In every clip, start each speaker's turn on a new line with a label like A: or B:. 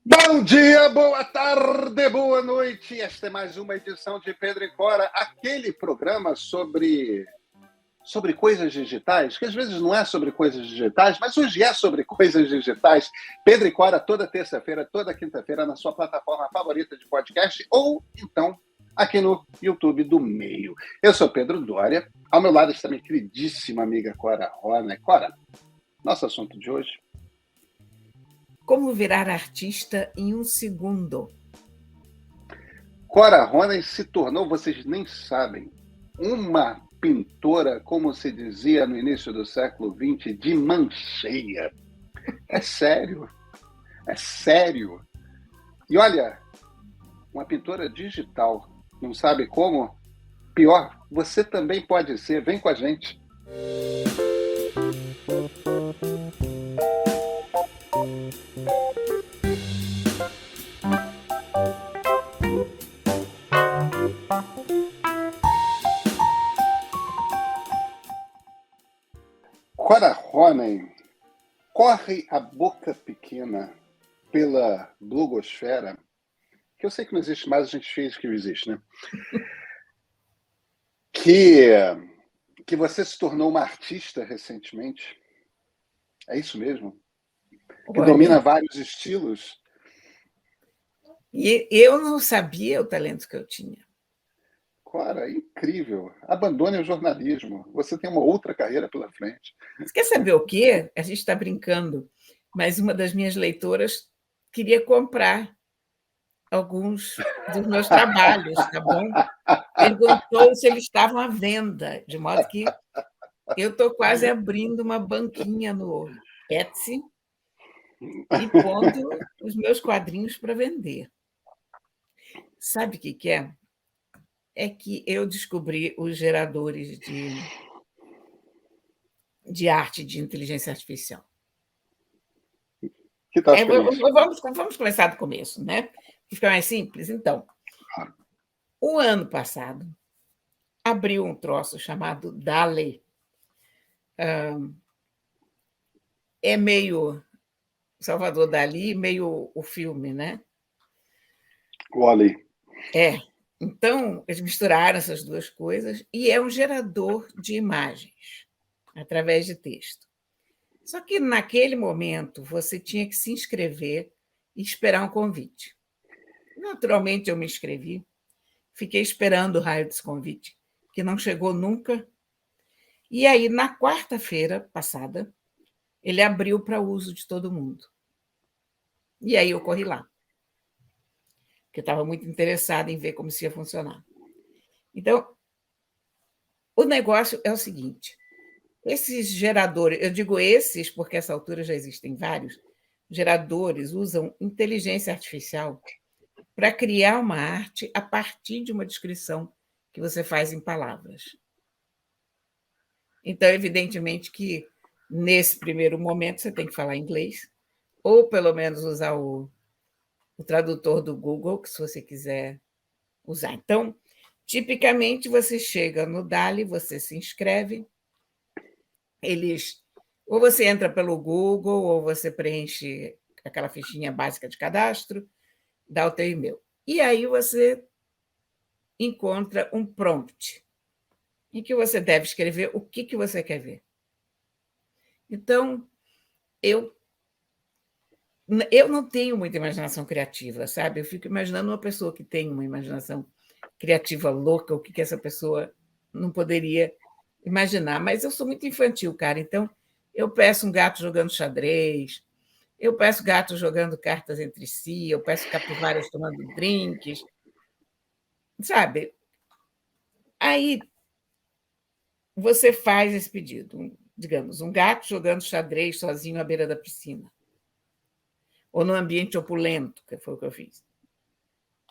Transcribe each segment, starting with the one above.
A: Bom dia, boa tarde, boa noite. Esta é mais uma edição de Pedro e Cora, aquele programa sobre coisas digitais, que às vezes não é sobre coisas digitais, mas hoje é sobre coisas digitais. Pedro e Cora, toda terça-feira, toda quinta-feira, na sua plataforma favorita de podcast, ou então aqui no YouTube do Meio. Eu sou Pedro Dória, ao meu lado está minha queridíssima amiga Cora Horner. Cora, nosso assunto de hoje:
B: como virar artista em um segundo.
A: Cora Horner se tornou, vocês nem sabem, uma pintora, como se dizia no início do século XX, de mancheia. É sério, é sério. E olha, uma pintora digital, não sabe como? Pior, você também pode ser. Vem com a gente. Cora Horner, corre a boca pequena pela blogosfera, que eu sei que não existe mais, a gente fez que existe, né? Que você se tornou uma artista recentemente. É isso mesmo? Que domina vários estilos.
B: E eu não sabia o talento que eu tinha.
A: Cora, incrível. Abandone o jornalismo. Você tem uma outra carreira pela frente.
B: Você quer saber o quê? A gente está brincando, mas uma das minhas leitoras queria comprar alguns dos meus trabalhos, tá bom? Perguntou se eles estavam à venda, de modo que eu estou quase abrindo uma banquinha no Etsy e pondo os meus quadrinhos para vender. Sabe o que é? É que eu descobri os geradores de arte de inteligência artificial.
A: Que tal a experiência?
B: Vamos começar do começo, né? Para ficar mais simples. Então, o ano passado abriu um troço chamado DALL-E. É meio Salvador Dalí, meio o filme, né?
A: Wall-E.
B: Então, eles misturaram essas duas coisas e é um gerador de imagens através de texto. Só que naquele momento você tinha que se inscrever e esperar um convite. Naturalmente eu me inscrevi, fiquei esperando o raio desse convite, que não chegou nunca. E aí, na quarta-feira passada, ele abriu para uso de todo mundo. E aí eu corri lá, porque eu estava muito interessada em ver como isso ia funcionar. Então, o negócio é o seguinte: esses geradores, eu digo esses porque essa altura já existem vários, geradores usam inteligência artificial para criar uma arte a partir de uma descrição que você faz em palavras. Então, evidentemente que nesse primeiro momento você tem que falar inglês, ou pelo menos usar o tradutor do Google, que se você quiser usar. Então, tipicamente você chega no DALL-E, você se inscreve, ou você entra pelo Google, ou você preenche aquela fichinha básica de cadastro, dá o teu e-mail. E aí você encontra um prompt em que você deve escrever o que você quer ver. Então, eu não tenho muita imaginação criativa, sabe? Eu fico imaginando uma pessoa que tem uma imaginação criativa louca, o que essa pessoa não poderia imaginar. Mas eu sou muito infantil, cara. Então, eu peço um gato jogando xadrez, eu peço gatos jogando cartas entre si, eu peço capivaras tomando drinks, sabe? Aí você faz esse pedido, digamos, um gato jogando xadrez sozinho à beira da piscina, ou num ambiente opulento, que foi o que eu fiz.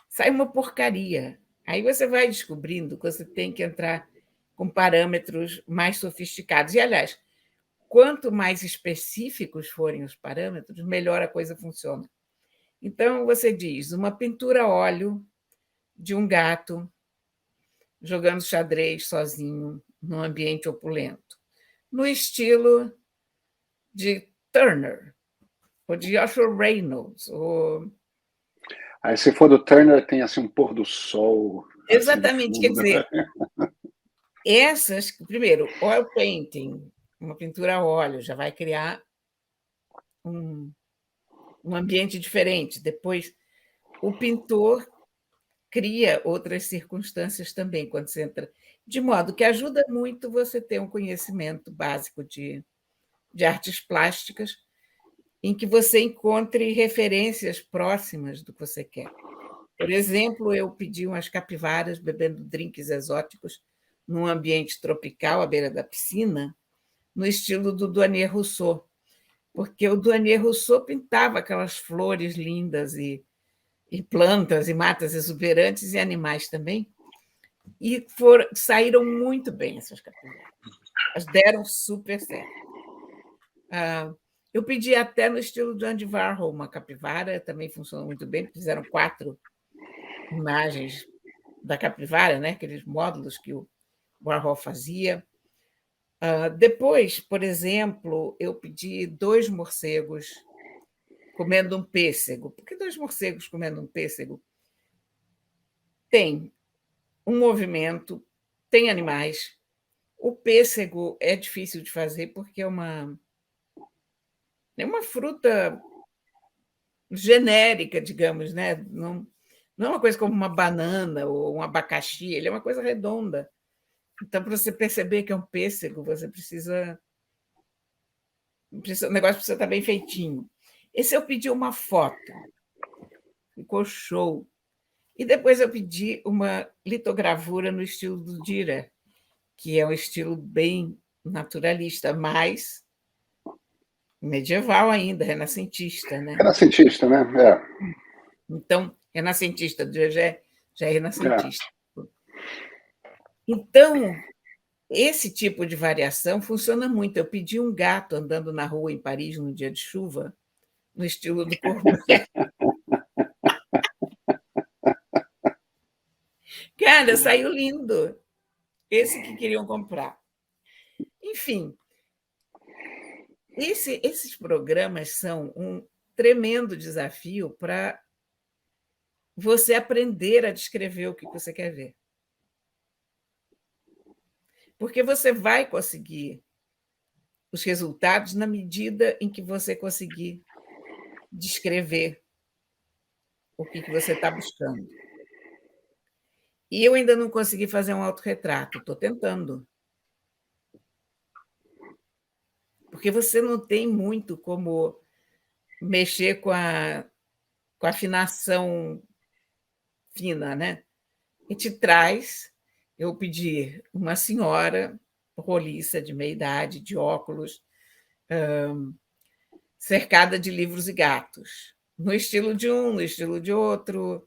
B: Sai uma porcaria. Aí você vai descobrindo que você tem que entrar com parâmetros mais sofisticados. E, aliás, quanto mais específicos forem os parâmetros, melhor a coisa funciona. Então, você diz uma pintura a óleo de um gato jogando xadrez sozinho num ambiente opulento, no estilo de Turner, ou de Joshua Reynolds, ou
A: Aí, se for do Turner, tem assim um pôr do sol.
B: Exatamente,
A: Assim,
B: quer dizer, essas, primeiro, oil painting, uma pintura a óleo, já vai criar um, um ambiente diferente. Depois, o pintor cria outras circunstâncias também quando você entra, de modo que ajuda muito você ter um conhecimento básico de artes plásticas, em que você encontre referências próximas do que você quer. Por exemplo, eu pedi umas capivaras bebendo drinks exóticos num ambiente tropical à beira da piscina, no estilo do Douanier Rousseau, porque o Douanier Rousseau pintava aquelas flores lindas e plantas e matas exuberantes e animais também, e saíram muito bem essas capivaras. Elas deram super certo. Eu pedi até no estilo do Andy Warhol uma capivara, também funcionou muito bem, fizeram 4 imagens da capivara, né? Aqueles módulos que o Warhol fazia. Depois, por exemplo, eu pedi 2 morcegos comendo um pêssego. Por que 2 morcegos comendo um pêssego? Tem um movimento, tem animais. O pêssego é difícil de fazer porque é uma fruta genérica, digamos, né? Não é uma coisa como uma banana ou um abacaxi, ele é uma coisa redonda. Então, para você perceber que é um pêssego, você precisa o negócio precisa estar bem feitinho. Esse eu pedi uma foto, ficou show. E depois eu pedi uma litogravura no estilo do Dürer, que é um estilo bem naturalista, mas medieval ainda, renascentista, né?
A: Renascentista, né?
B: Então, renascentista, já é renascentista. Então, esse tipo de variação funciona muito. Eu pedi um gato andando na rua em Paris num dia de chuva, no estilo do Courbet. Cara, saiu lindo. Esse que queriam comprar. Enfim, esses programas são um tremendo desafio para você aprender a descrever o que você quer ver. Porque você vai conseguir os resultados na medida em que você conseguir descrever o que você está buscando. E eu ainda não consegui fazer um autorretrato, estou tentando. Porque você não tem muito como mexer com a afinação fina, né? E te traz, eu pedi uma senhora roliça de meia idade, de óculos, cercada de livros e gatos, no estilo de um, no estilo de outro.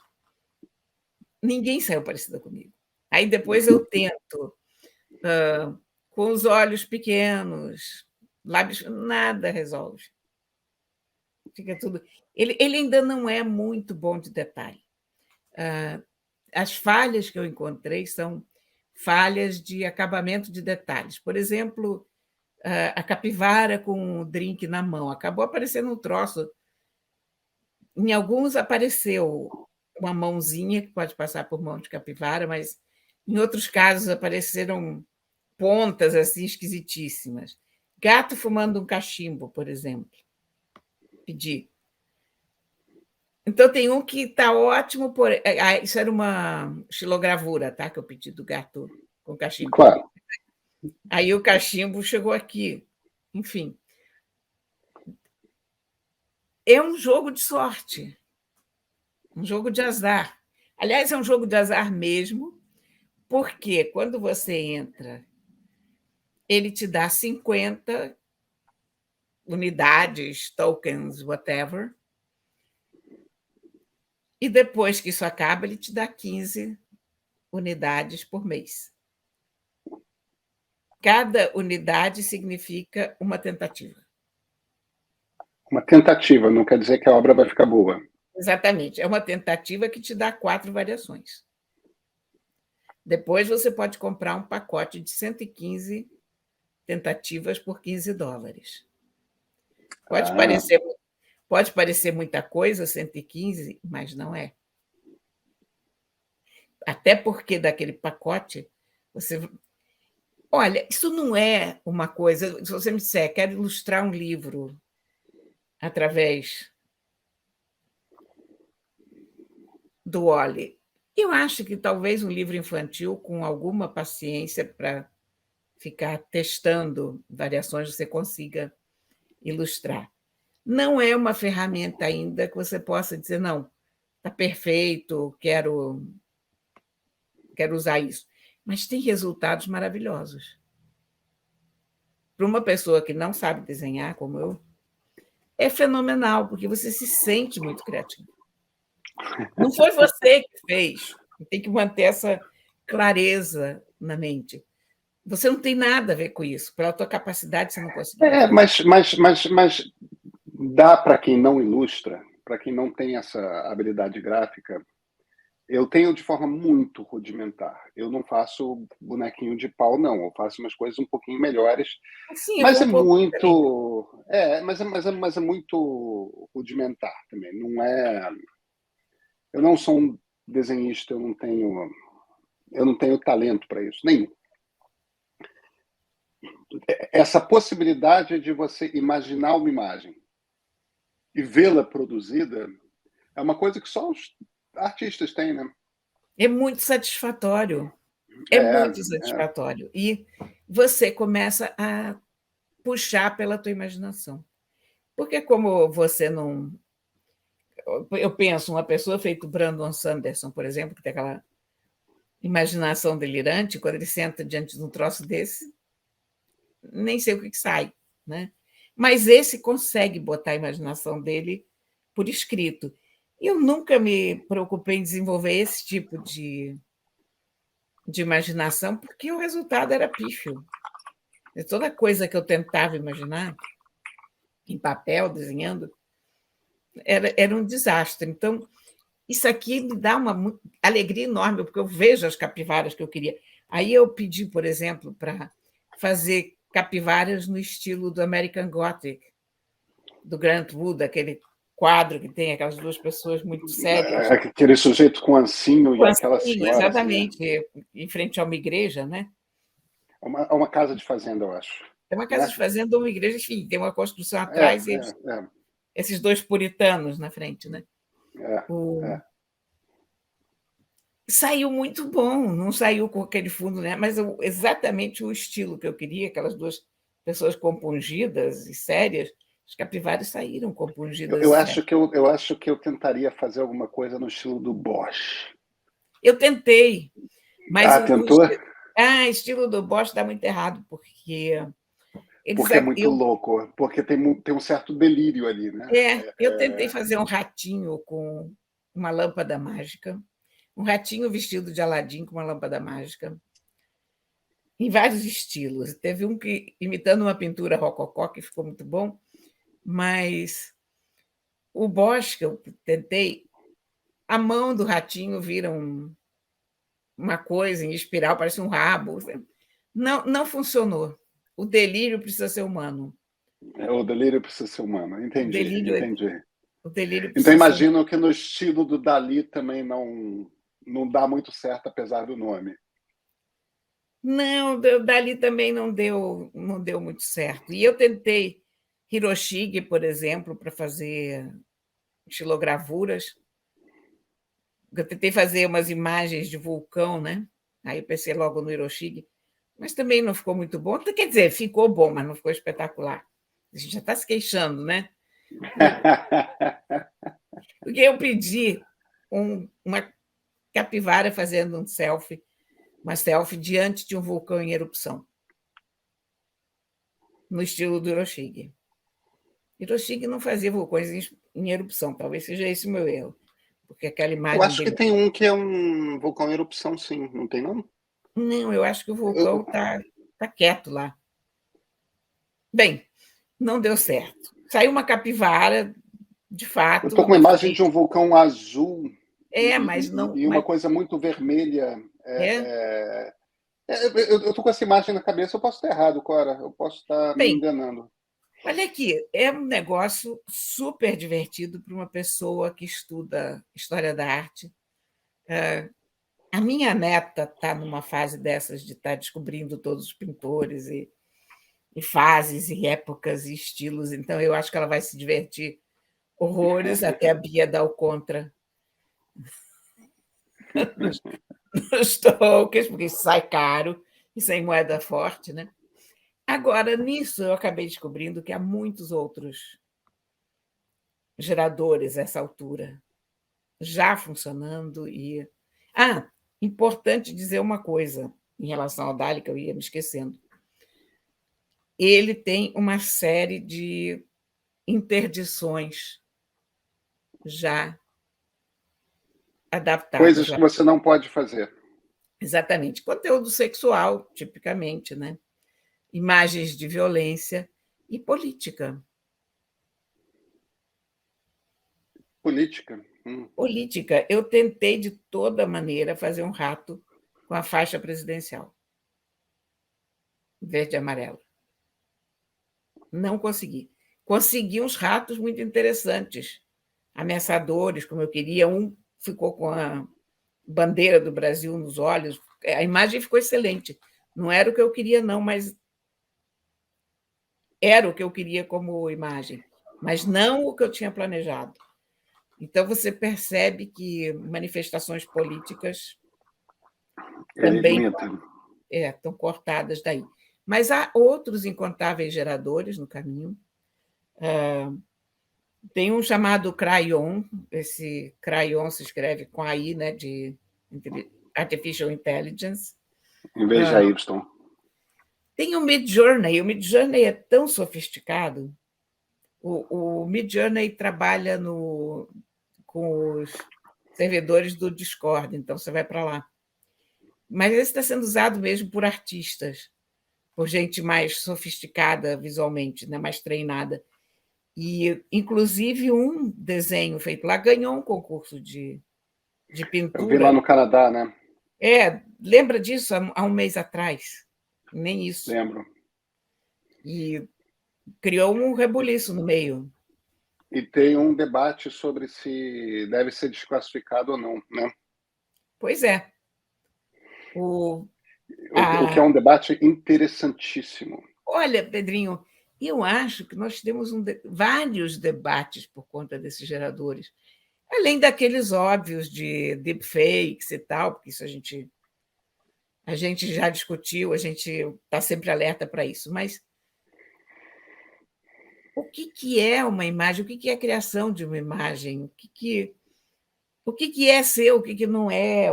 B: Ninguém saiu parecida comigo. Aí depois eu tento, com os olhos pequenos, lábios, nada resolve. Fica tudo. Ele ainda não é muito bom de detalhe. As falhas que eu encontrei são falhas de acabamento de detalhes. Por exemplo, a capivara com o drink na mão. Acabou aparecendo um troço. Em alguns apareceu uma mãozinha, que pode passar por mão de capivara, mas em outros casos apareceram pontas assim esquisitíssimas. Gato fumando um cachimbo, por exemplo. Pedi. Então, tem um que está ótimo, isso era uma xilogravura, tá? Que eu pedi do gato com cachimbo.
A: Claro.
B: Aí o cachimbo chegou aqui. Enfim. É um jogo de sorte, um jogo de azar. Aliás, é um jogo de azar mesmo, porque quando você entra, ele te dá 50 unidades, tokens, whatever, e depois que isso acaba, ele te dá 15 unidades por mês. Cada unidade significa uma tentativa.
A: Uma tentativa, não quer dizer que a obra vai ficar boa.
B: Exatamente. É uma tentativa que te dá 4 variações. Depois você pode comprar um pacote de 115 tentativas por $15. Pode parecer muita coisa, 115, mas não é. até porque daquele pacote você... Olha, isso não é uma coisa... Se você me disser, quero ilustrar um livro através do Wall-E, eu acho que talvez um livro infantil, com alguma paciência para ficar testando variações, você consiga ilustrar. Não é uma ferramenta ainda que você possa dizer, não, está perfeito, quero usar isso. Mas tem resultados maravilhosos. Para uma pessoa que não sabe desenhar, como eu, é fenomenal, porque você se sente muito criativo. Não foi você que fez, tem que manter essa clareza na mente. Você não tem nada a ver com isso. Pela tua capacidade, você não conseguiria fazer.
A: Mas dá para quem não ilustra, para quem não tem essa habilidade gráfica. Eu tenho de forma muito rudimentar. Eu não faço bonequinho de pau, não. Eu faço umas coisas um pouquinho melhores.
B: Sim, eu
A: Mas
B: vou
A: é
B: um pouco também.
A: muito. Mas é muito rudimentar também. Não é. Eu não sou um desenhista, eu não tenho talento para isso, nenhum. Essa possibilidade de você imaginar uma imagem e vê-la produzida é uma coisa que só os artistas têm, né?
B: É muito satisfatório. É
A: É,
B: muito satisfatório. E você começa a puxar pela tua imaginação. Porque como você não... Eu penso, uma pessoa feito Brandon Sanderson, por exemplo, que tem aquela imaginação delirante, quando ele senta diante de um troço desse, nem sei o que sai, né? Mas esse consegue botar a imaginação dele por escrito. Eu nunca me preocupei em desenvolver esse tipo de imaginação, porque o resultado era pífio. Toda coisa que eu tentava imaginar, em papel, desenhando, era um desastre. Então, isso aqui me dá uma alegria enorme, porque eu vejo as capivaras que eu queria. Aí eu pedi, por exemplo, para fazer capivaras no estilo do American Gothic, do Grant Wood, aquele quadro que tem aquelas duas pessoas muito sérias.
A: aquele sujeito com ancinho e aquela
B: Sim,
A: senhora, assim,
B: exatamente, em frente a uma igreja, né?
A: uma casa de fazenda, eu acho.
B: É uma casa
A: Né?
B: de fazenda ou uma igreja, enfim, tem uma construção
A: É,
B: atrás e
A: é, é,
B: esses dois puritanos na frente, né?
A: é,
B: O...
A: é.
B: Saiu muito bom, não saiu com aquele fundo, né? Mas exatamente o estilo que eu queria, aquelas duas pessoas compungidas e sérias, as capivaras saíram compungidas
A: Eu
B: e
A: acho
B: sérias.
A: que eu acho que eu tentaria fazer alguma coisa no estilo do Bosch.
B: Eu tentei, mas
A: Ah, tentou?
B: estilo do Bosch dá muito errado, porque eles,
A: Porque é muito
B: eu,
A: louco, porque tem um certo delírio ali, né?
B: eu tentei fazer um ratinho com uma lâmpada mágica, um ratinho vestido de Aladim com uma lâmpada mágica, em vários estilos. Teve um que imitando uma pintura rococó, que ficou muito bom, mas o Bosch que eu tentei, a mão do ratinho vira uma coisa em espiral, parece um rabo. Não, não funcionou. O delírio precisa ser humano.
A: O delírio precisa ser humano.
B: O
A: Entendi,
B: delírio,
A: entendi.
B: o delírio
A: Então
B: precisa ser humano.
A: imagino que no estilo do Dali também não dá muito certo, apesar do nome.
B: Não, dali também não deu muito certo. E eu tentei Hiroshige, por exemplo, para fazer estilogravuras. Eu tentei fazer umas imagens de vulcão, né? Aí eu pensei logo no Hiroshige, mas também não ficou muito bom. Quer dizer, ficou bom, mas não ficou espetacular. A gente já está se queixando, né? Porque eu pedi uma capivara fazendo uma selfie diante de um vulcão em erupção, no estilo do Hiroshige. Hiroshige não fazia vulcões em erupção, talvez seja esse o meu erro, porque aquela
A: Eu
B: imagem
A: acho que
B: dele...
A: tem um que é um vulcão em erupção, sim. Não tem, não?
B: Não, eu acho que o vulcão
A: Eu
B: tá quieto lá. Bem, não deu certo. Saiu uma capivara, de
A: estou
B: fato,
A: com uma
B: na
A: imagem de um
B: frente.
A: vulcão azul
B: Mas não.
A: e uma coisa muito vermelha.
B: É.
A: Eu estou com essa imagem na cabeça, eu posso estar errado, Cora. Eu posso estar me
B: Bem,
A: enganando.
B: olha aqui, é um negócio super divertido para uma pessoa que estuda história da arte. A minha neta está numa fase dessas de estar descobrindo todos os pintores e fases e épocas e estilos, então eu acho que ela vai se divertir horrores até a Bia dar o contra nos, nos tokens, porque isso sai caro e sem moeda forte, né? Agora, nisso, eu acabei descobrindo que há muitos outros geradores a essa altura já funcionando. Importante dizer uma coisa em relação ao DALL-E, que eu ia me esquecendo. Ele tem uma série de interdições já adaptadas.
A: Coisas que você não pode fazer.
B: Exatamente. Conteúdo sexual, tipicamente, né? Imagens de violência e política.
A: Política.
B: Política. Eu tentei, de toda maneira, fazer um rato com a faixa presidencial. Verde e amarelo. Não consegui. Consegui uns ratos muito interessantes, ameaçadores, como eu queria. Um ficou com a bandeira do Brasil nos olhos. A imagem ficou excelente. Não era o que eu queria, não, mas era o que eu queria como imagem, mas não o que eu tinha planejado. Então, você percebe que manifestações políticas também estão cortadas daí. Mas há outros incontáveis geradores no caminho. Tem um chamado Crayon, esse Crayon se escreve com AI, né, de Artificial Intelligence.
A: Em vez de Y.
B: Tem o Midjourney. O Midjourney é tão sofisticado. O Midjourney trabalha com os servidores do Discord, então você vai para lá. Mas esse está sendo usado mesmo por artistas, por gente mais sofisticada visualmente, né, mais treinada. E, inclusive, um desenho feito lá ganhou um concurso de pintura.
A: Eu vi lá no Canadá, né?
B: Lembra disso há um mês atrás? Nem isso.
A: Lembro.
B: E criou um rebuliço no meio.
A: E tem um debate sobre se deve ser desclassificado ou não, né?
B: Pois é.
A: O que é um debate interessantíssimo.
B: Olha, Pedrinho, eu acho que nós temos vários debates por conta desses geradores, além daqueles óbvios de deepfakes e tal, porque isso a gente já discutiu, a gente está sempre alerta para isso, mas o que é uma imagem? O que é a criação de uma imagem? O que é ser, o que não é?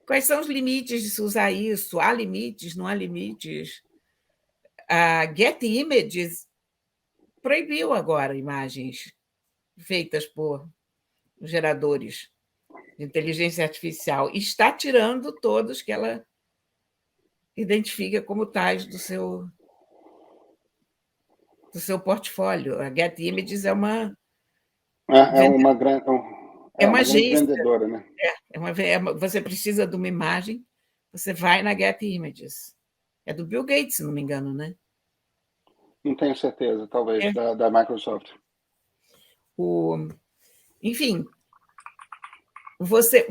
B: Quais são os limites de se usar isso? Há limites, não há limites? A Getty Images proibiu agora imagens feitas por geradores de inteligência artificial e está tirando todos que ela identifica como tais do seu portfólio. A Getty Images é uma
A: grande vendedora, né?
B: Você precisa de uma imagem, você vai na Getty Images. É do Bill Gates, se não me engano, né?
A: Não tenho certeza, talvez, da Microsoft.
B: Enfim, você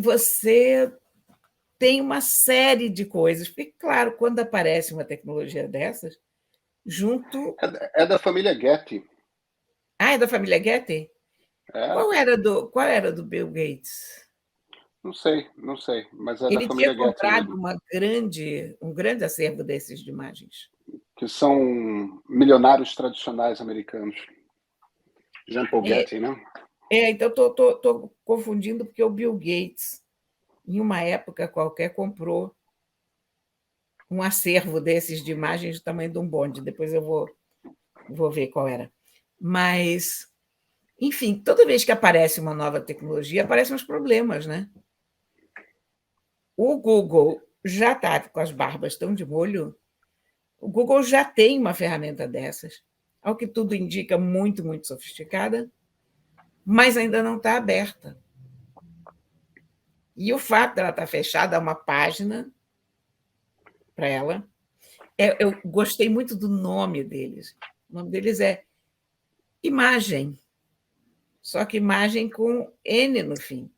B: tem uma série de coisas, porque, claro, quando aparece uma tecnologia dessas, junto...
A: É da família Getty.
B: É da família Getty? Qual era do Bill Gates?
A: Não sei, mas é da
B: Ele
A: família
B: tinha
A: Getty
B: comprado
A: mesmo.
B: um grande acervo desses de imagens.
A: Que são milionários tradicionais americanos. Jean Paul Getty, né?
B: Então estou confundindo, porque o Bill Gates, em uma época qualquer, comprou um acervo desses de imagens do tamanho de um bonde. Depois eu vou ver qual era. Mas, enfim, toda vez que aparece uma nova tecnologia, aparecem os problemas, né? O Google já está com as barbas tão de molho. O Google já tem uma ferramenta dessas, ao que tudo indica, muito, muito sofisticada, mas ainda não está aberta. E o fato dela estar fechada, há uma página para ela. Eu gostei muito do nome deles. O nome deles é Imagem, só que imagem com N no fim.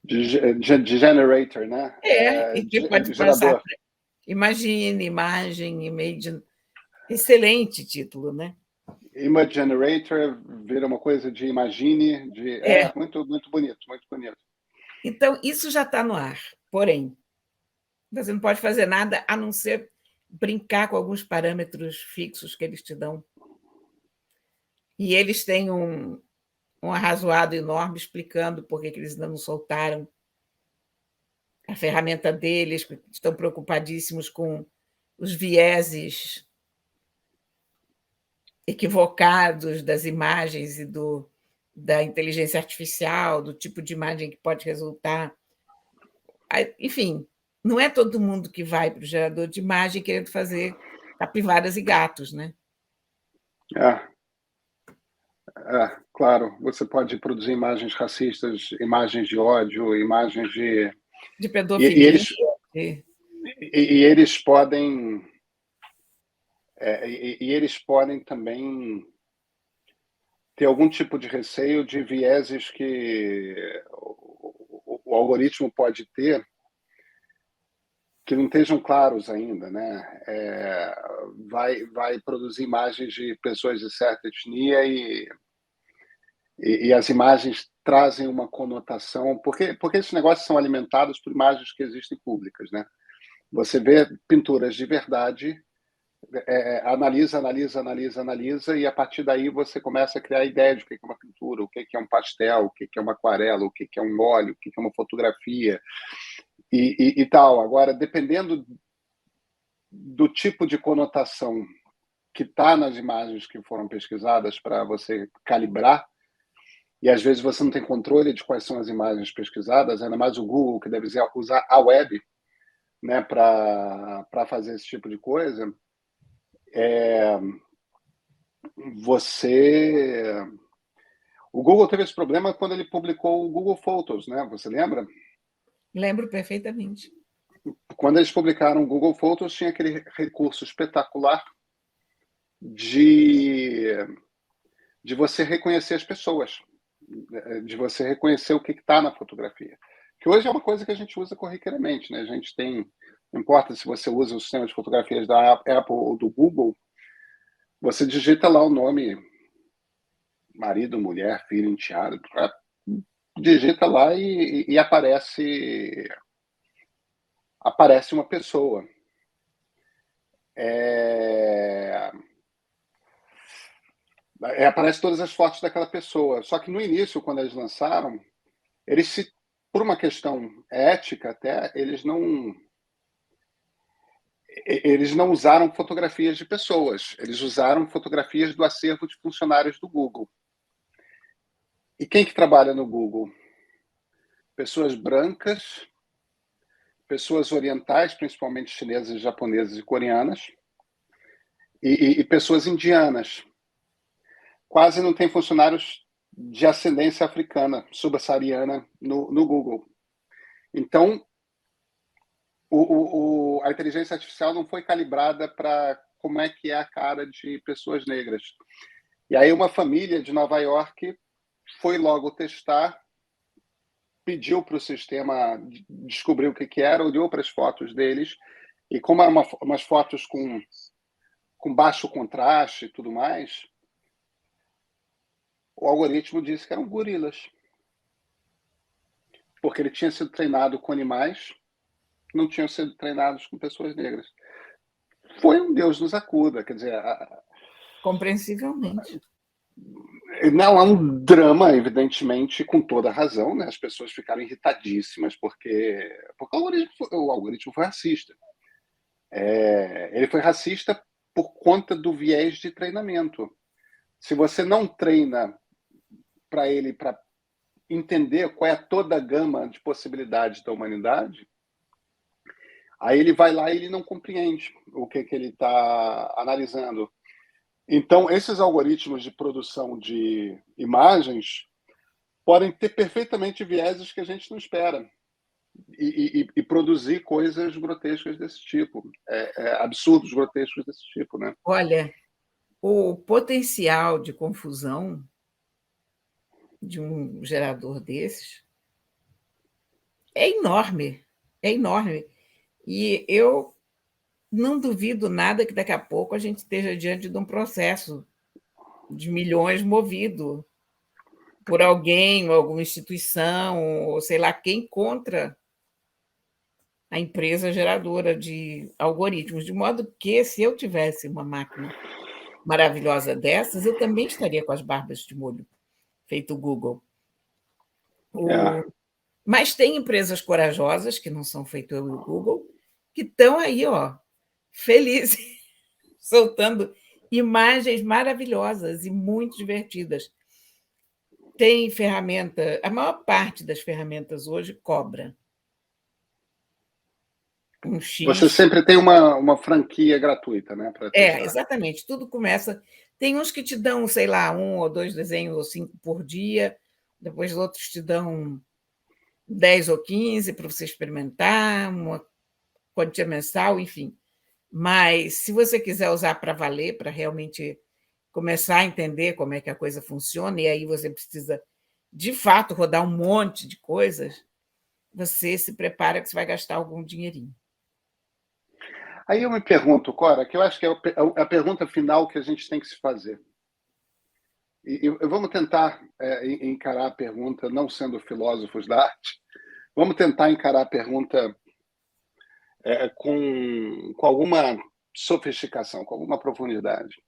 A: de generator, né?
B: E que pode passar
A: Gerador.
B: para Imagine, imagem, image. Excelente título, né?
A: Image Generator vira uma coisa de imagine, muito, muito bonito, muito bonito.
B: Então, isso já está no ar, porém, você não pode fazer nada a não ser brincar com alguns parâmetros fixos que eles te dão. E eles têm um arrazoado enorme explicando por que eles ainda não soltaram a ferramenta deles, estão preocupadíssimos com os vieses equivocados das imagens e da inteligência artificial, do tipo de imagem que pode resultar. Enfim, não é todo mundo que vai para o gerador de imagem querendo fazer capivaras e gatos, né?
A: Claro, você pode produzir imagens racistas, imagens de ódio, imagens
B: de pedofilia.
A: E eles podem eles podem também ter algum tipo de receio de vieses que o algoritmo pode ter que não estejam claros ainda, né? Vai produzir imagens de pessoas de certa etnia e as imagens trazem uma conotação, porque esses negócios são alimentados por imagens que existem públicas, né? Você vê pinturas de verdade, analisa, e a partir daí você começa a criar ideia de o que é uma pintura, o que é um pastel, o que é uma aquarela, o que é um óleo, o que é uma fotografia e tal. Agora, dependendo do tipo de conotação que está nas imagens que foram pesquisadas para você calibrar, e às vezes você não tem controle de quais são as imagens pesquisadas, ainda mais o Google, que deve usar a web, né, para fazer esse tipo de coisa, o Google teve esse problema quando ele publicou o Google Photos, né? Você lembra?
B: Lembro perfeitamente.
A: Quando eles publicaram o Google Photos, tinha aquele recurso espetacular de você reconhecer as pessoas, de você reconhecer o que está na fotografia. Que hoje é uma coisa que a gente usa corriqueiramente, né? A gente tem, não importa se você usa o sistema de fotografias da Apple ou do Google, você digita lá o nome, marido, mulher, filho, enteado, digita lá e aparece uma pessoa. Aparece todas as fotos daquela pessoa. Só que no início, quando eles lançaram, por uma questão ética até, eles não usaram fotografias de pessoas, eles usaram fotografias do acervo de funcionários do Google. E quem que trabalha no Google? Pessoas brancas, pessoas orientais, principalmente chinesas, japonesas e coreanas, e pessoas indianas. Quase não tem funcionários de ascendência africana, subsaariana, no Google. Então, a inteligência artificial não foi calibrada para como é que é a cara de pessoas negras. E aí uma família de Nova York foi logo testar, pediu para o sistema descobrir o que era, olhou para as fotos deles, e como eram umas fotos com baixo contraste e tudo mais, o algoritmo disse que eram gorilas. Porque ele tinha sido treinado com animais, não tinham sido treinados com pessoas negras. Foi um Deus nos acuda, quer dizer...
B: Compreensivelmente.
A: Não, é um drama, evidentemente, com toda razão, né? As pessoas ficaram irritadíssimas porque o algoritmo foi racista. Ele foi racista por conta do viés de treinamento. Se você não treina para ele para entender qual é toda a gama de possibilidades da humanidade, aí ele vai lá e ele não compreende o que ele está analisando. Então, esses algoritmos de produção de imagens podem ter perfeitamente vieses que a gente não espera e produzir coisas grotescas desse tipo, absurdos grotescos desse tipo, né?
B: Olha, o potencial de confusão de um gerador desses É enorme, é enorme. E eu não duvido nada que daqui a pouco a gente esteja diante de um processo de milhões movido por alguém, ou alguma instituição, ou sei lá quem, contra a empresa geradora de algoritmos. De modo que, se eu tivesse uma máquina maravilhosa dessas, eu também estaria com as barbas de molho, feito o Google.
A: É.
B: Mas tem empresas corajosas, que não são feito eu e o Google, que estão aí, ó, felizes, soltando imagens maravilhosas e muito divertidas. Tem ferramenta, a maior parte das ferramentas hoje cobra um
A: Você
B: X.
A: sempre tem uma franquia gratuita, né, para testar.
B: Exatamente, tudo começa. Tem uns que te dão, sei lá, 1 ou 2 desenhos ou 5 por dia, depois outros te dão 10 ou 15 para você experimentar, uma quantia mensal, enfim. Mas se você quiser usar para valer, para realmente começar a entender como é que a coisa funciona, e aí você precisa, de fato, rodar um monte de coisas, você se prepara que você vai gastar algum dinheirinho.
A: Aí eu me pergunto, Cora, que eu acho que é a pergunta final que a gente tem que se fazer. E vamos tentar encarar a pergunta, não sendo filósofos da arte, vamos tentar encarar a pergunta com alguma sofisticação, com alguma profundidade.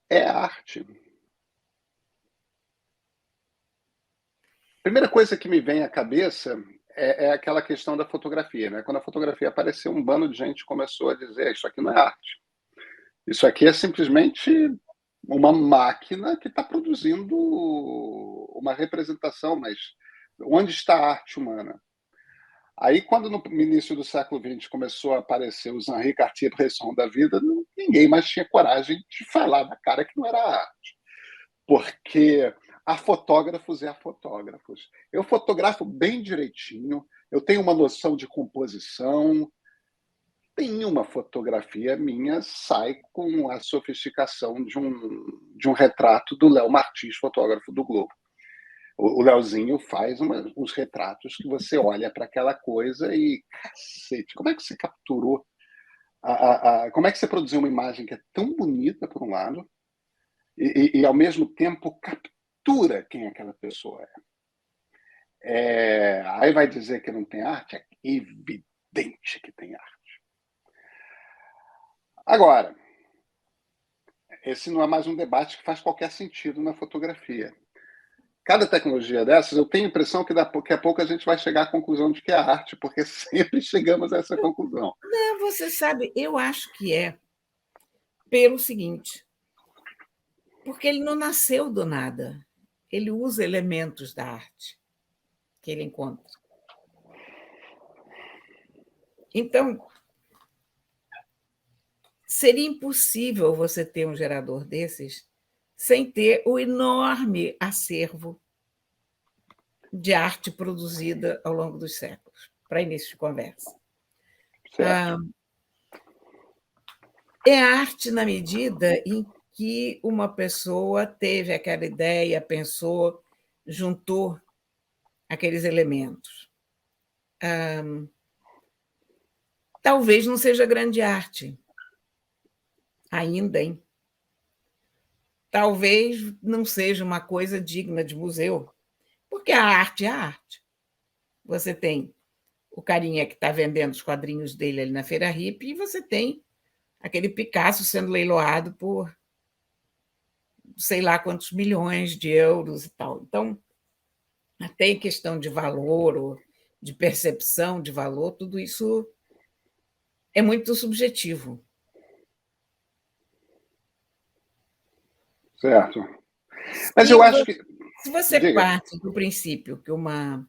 A: É arte? Primeira coisa que me vem à cabeça é aquela questão da fotografia, né? Quando a fotografia apareceu, um bando de gente começou a dizer: isso aqui não é arte. Isso aqui é simplesmente uma máquina que está produzindo uma representação, mas onde está a arte humana? Aí, quando no início do século XX começou a aparecer os Henri Cartier-Bresson da vida, ninguém mais tinha coragem de falar na cara que não era arte. Porque há fotógrafos e há fotógrafos. Eu fotografo bem direitinho, eu tenho uma noção de composição, nenhuma fotografia minha sai com a sofisticação de um retrato do Léo Martins, fotógrafo do Globo. O Léozinho faz uns retratos que você olha para aquela coisa e, cacete, como é que você capturou? Como é que você produziu uma imagem que é tão bonita, por um lado, e ao mesmo tempo captura quem aquela pessoa é? Aí vai dizer que não tem arte? É evidente que tem arte. Agora, esse não é mais um debate que faz qualquer sentido na fotografia. Cada tecnologia dessas, eu tenho a impressão que daqui a pouco a gente vai chegar à conclusão de que é arte, porque sempre chegamos a essa conclusão.
B: Não, você sabe, eu acho que é pelo seguinte, porque ele não nasceu do nada. Ele usa elementos da arte que ele encontra. Então, seria impossível você ter um gerador desses sem ter o enorme acervo de arte produzida ao longo dos séculos, para início de conversa.
A: Certo.
B: É arte na medida em que uma pessoa teve aquela ideia, pensou, juntou aqueles elementos. Talvez não seja grande arte ainda, hein? Talvez não seja uma coisa digna de museu, porque a arte é a arte. Você tem o carinha que está vendendo os quadrinhos dele ali na Feira Hippie, e você tem aquele Picasso sendo leiloado por sei lá quantos milhões de euros e tal. Então, até em questão de valor, ou de percepção de valor, tudo isso é muito subjetivo.
A: Certo. Mas
B: Se
A: eu acho que.
B: você
A: Diga.
B: parte do princípio que uma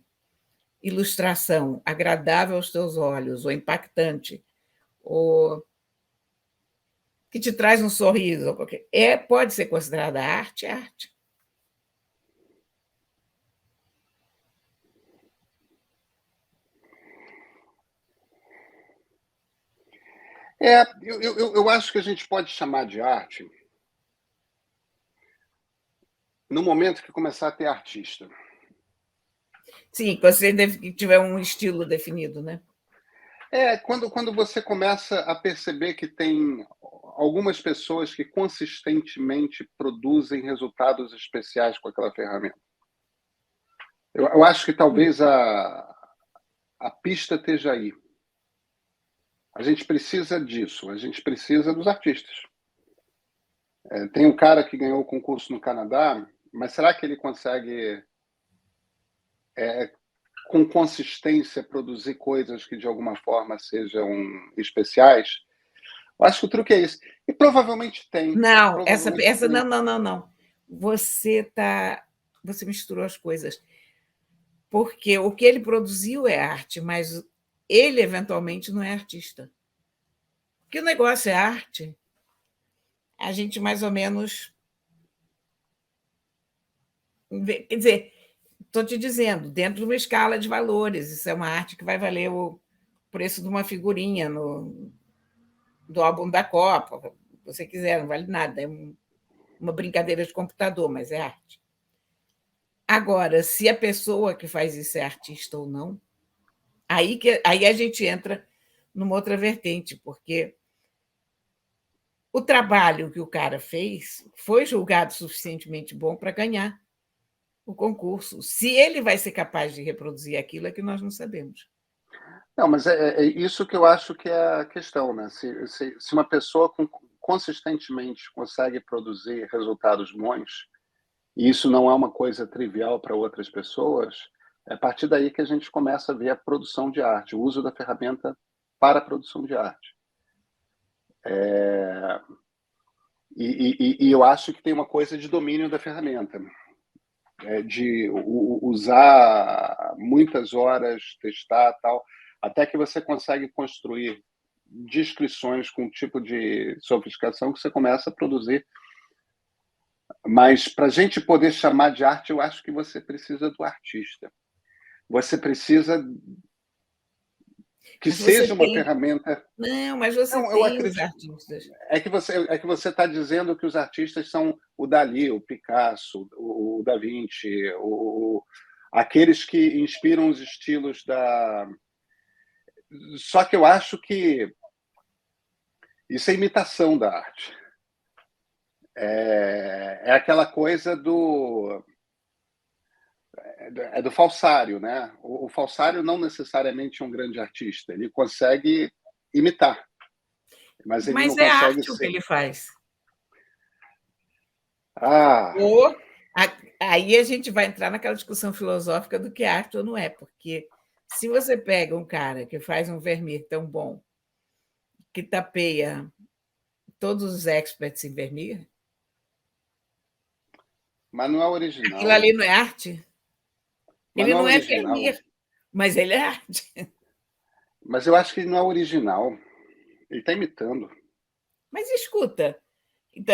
B: ilustração agradável aos teus olhos, ou impactante, ou que te traz um sorriso, pode ser considerada arte, é arte.
A: Eu acho que a gente pode chamar de arte no momento que começar a ter artista.
B: Sim, você deve tiver um estilo definido, né?
A: Quando você começa a perceber que tem algumas pessoas que consistentemente produzem resultados especiais com aquela ferramenta. Eu acho que talvez a pista esteja aí. A gente precisa disso, a gente precisa dos artistas. Tem um cara que ganhou o concurso no Canadá, mas será que ele consegue, com consistência, produzir coisas que de alguma forma sejam especiais? Eu acho que o truque é esse. E provavelmente tem.
B: Não,
A: Provavelmente
B: não,
A: tem.
B: não, não, não. Você misturou as coisas. Porque o que ele produziu é arte, mas ele eventualmente não é artista. Porque o negócio é arte, a gente mais ou menos. Quer dizer, estou te dizendo, dentro de uma escala de valores, isso é uma arte que vai valer o preço de uma figurinha do álbum da Copa, se você quiser, não vale nada, é uma brincadeira de computador, mas é arte. Agora, se a pessoa que faz isso é artista ou não, aí a gente entra numa outra vertente, porque o trabalho que o cara fez foi julgado suficientemente bom para ganhar o concurso. Se ele vai ser capaz de reproduzir aquilo, é que nós não sabemos.
A: Não, mas é isso que eu acho que é a questão, né? Se uma pessoa consistentemente consegue produzir resultados bons, e isso não é uma coisa trivial para outras pessoas, é a partir daí que a gente começa a ver a produção de arte, o uso da ferramenta para a produção de arte. E eu acho que tem uma coisa de domínio da ferramenta, de usar muitas horas, testar tal, até que você consegue construir descrições com um tipo de sofisticação que você começa a produzir. Mas para a gente poder chamar de arte, eu acho que você precisa do artista. Você precisa que
B: Mas você
A: seja uma
B: tem.
A: ferramenta.
B: Não, mas você
A: Não, eu
B: tem os
A: acredito.
B: artistas.
A: É que você está dizendo que os artistas são o Dalí, o Picasso, o Da Vinci, aqueles que inspiram os estilos da. Só que eu acho que isso é imitação da arte. É aquela coisa do falsário, né? O falsário não necessariamente é um grande artista, ele consegue imitar, mas ele não
B: Mas é
A: consegue
B: arte o que
A: ser.
B: ele faz.
A: Ah,
B: Ou aí a gente vai entrar naquela discussão filosófica do que é arte ou não é, porque se você pega um cara que faz um verniz tão bom, que tapeia todos os experts em verniz,
A: mas não é
B: aquilo
A: original.
B: ali não é arte?
A: Mas
B: Ele
A: não é
B: não é
A: original.
B: verniz, mas ele é arte.
A: Mas eu acho que ele não é original. Ele está imitando.
B: Mas escuta,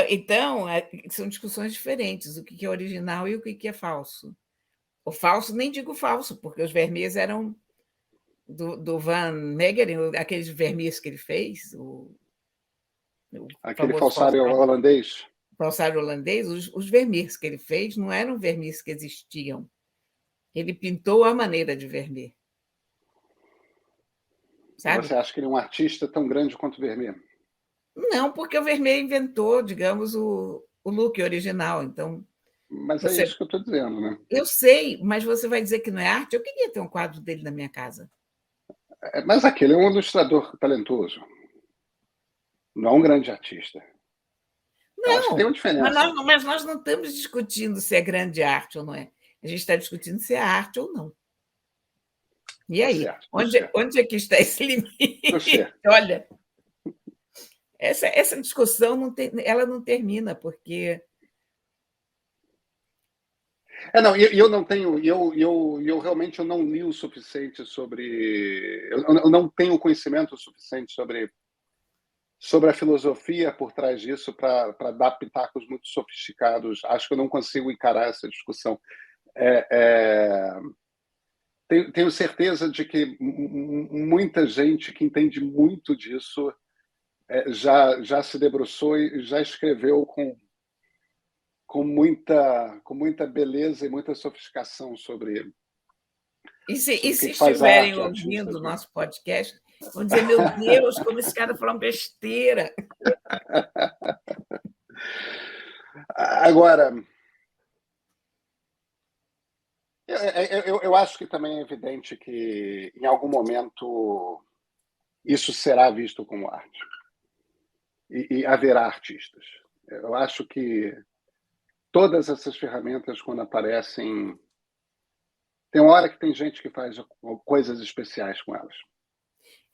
B: então são discussões diferentes, o que é original e o que é falso. O falso, nem digo falso, porque os verniz eram do Van Meegeren, aqueles verniz que ele fez, o
A: Aquele
B: famoso
A: falsário holandês.
B: falsário holandês, os verniz que ele fez não eram verniz que existiam. Ele pintou a maneira de verniz,
A: E você
B: sabe?
A: acha que ele é um artista tão grande quanto o Vermeer?
B: Não, porque o Vermeer inventou, digamos, o look original. Então,
A: Mas é
B: você.
A: isso que eu estou dizendo, né?
B: Eu sei, mas você vai dizer que não é arte? Eu queria ter um quadro dele na minha casa.
A: Mas aquele é um ilustrador talentoso, não é um grande artista. Eu acho que tem
B: Não,
A: uma diferença.
B: mas nós não estamos discutindo se é grande arte ou não é. A gente está discutindo se é arte ou não. E
A: Tá
B: aí?
A: certo, tô
B: Onde é que está esse limite?
A: certo.
B: Olha, essa discussão ela não termina, porque.
A: Não, eu não tenho, eu realmente eu não li o suficiente sobre, eu não tenho conhecimento suficiente sobre a filosofia por trás disso para dar pitacos muito sofisticados. Acho que eu não consigo encarar essa discussão. É, é, tenho certeza de que muita gente que entende muito disso já se debruçou e já escreveu com muita beleza e muita sofisticação sobre ele.
B: E se
A: que faz
B: estiverem
A: arte, artistas,
B: ouvindo o
A: né?
B: nosso podcast, vão dizer: meu Deus, como esse cara falou besteira.
A: Agora, eu acho que também é evidente que, em algum momento, isso será visto como arte. E haverá artistas. Eu acho que todas essas ferramentas, quando aparecem, tem uma hora que tem gente que faz coisas especiais com elas.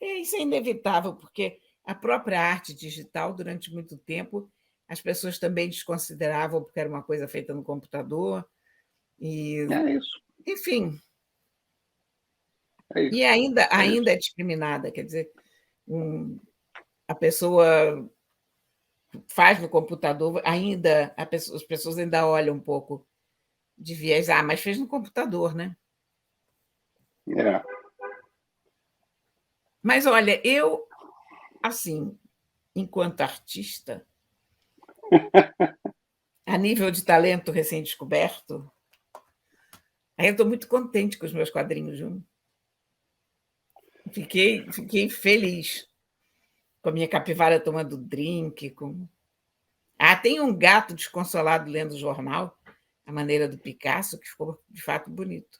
B: Isso é inevitável, porque a própria arte digital, durante muito tempo, as pessoas também desconsideravam porque era uma coisa feita no computador. E,
A: É isso,
B: enfim,
A: é
B: e
A: isso, é
B: ainda
A: isso.
B: é discriminada, quer dizer, a pessoa faz no computador, ainda as pessoas ainda olham um pouco de viés, mas fez no computador, né?
A: É.
B: Mas olha, eu, assim, enquanto artista, a nível de talento recém-descoberto, aí eu estou muito contente com os meus quadrinhos, Júnior. Fiquei feliz com a minha capivara tomando drink. Tem um gato desconsolado lendo o jornal, a maneira do Picasso, que ficou de fato bonito.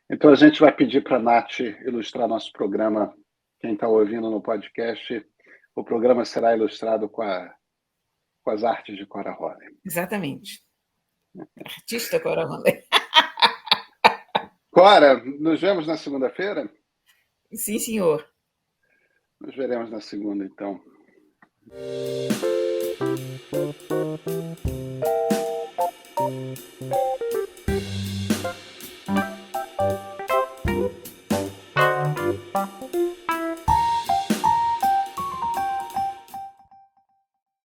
A: Então a gente vai pedir para a Nath ilustrar nosso programa. Quem está ouvindo no podcast, o programa será ilustrado com as artes de Cora Holly.
B: Exatamente. Artista Cora Holly.
A: Cora, nos vemos na segunda-feira?
B: Sim, senhor.
A: Nos veremos na segunda, então.